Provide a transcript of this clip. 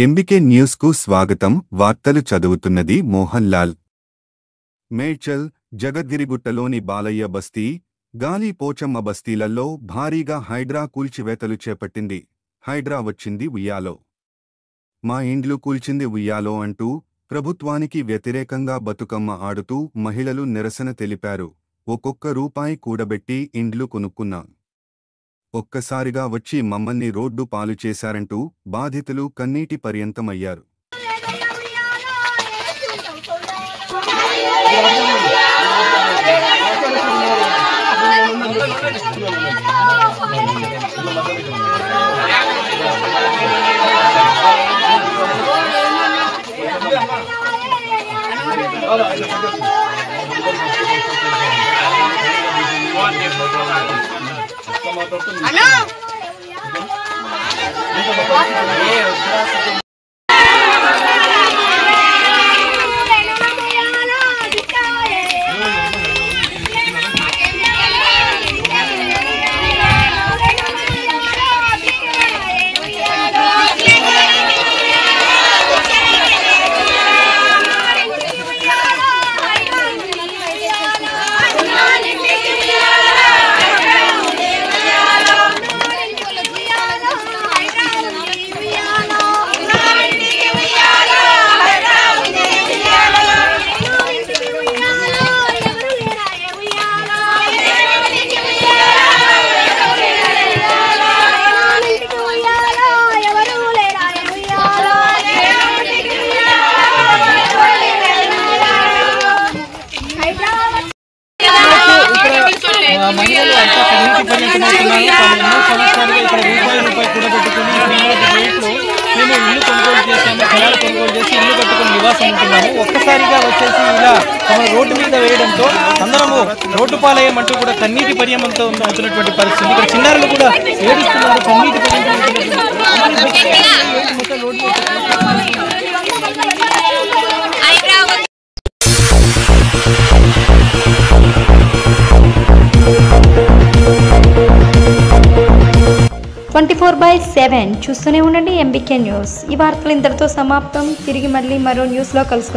MBK news కు స్వాగతం. వార్తలు చదువుతున్నది మోహన్ లాల్. మేడ్చల్, జగద్గిరిగుట్టలోని బాలయ్య బస్తీ, గాలి పోచమ్మ బస్తీలలో భారీగా హైడ్రా కూల్చివేతలు చేపట్టింది. హైడ్రా వచ్చింది ఉయ్యాలో, మా ఇండ్లు కూల్చింది ఉయ్యాలో అంటూ ప్రభుత్వానికి వ్యతిరేకంగా బతుకమ్మ ఆడుతూ మహిళలు నిరసన తెలిపారు. ఒక్కొక్క రూపాయి కూడబెట్టి ఇండ్లు కొనుక్కున్నాం, ఒక్కసారిగా వచ్చి మమ్మల్ని రోడ్డు పాలు చేశారంటూ బాధితులు కన్నీటి పర్యంతమయ్యారు. మహిళలు అంతా కన్నీటి పర్యంతమవుతున్నారు. ఎన్నో సంవత్సరాలుగా ఇక్కడ రూపాయి కూడబెట్టుకుని రేట్లో మేము ఇల్లు కొనుగోలు చేసాము, పొలాలు కొనుగోలు చేసి ఇల్లు కట్టుకుని నివాసం ఉంటున్నాము. ఒక్కసారిగా వచ్చేసి ఇలా తమ రోడ్డు మీద వేయడంతో అందరము రోడ్డు పాలయ్యమంటూ కూడా కన్నీటి పర్యంతో అవుతున్నటువంటి పరిస్థితి. ఇక్కడ చిన్నారులు కూడా ఏడుస్తున్నారు, కన్నీటి పర్యంతం. 24/7 చూస్తూనే ఉండండి ఎంబీకే న్యూస్. ఈ వార్తలు ఇంతటితో సమాప్తం. తిరిగి మళ్ళీ మరో న్యూస్లో కలుసుకుందాం.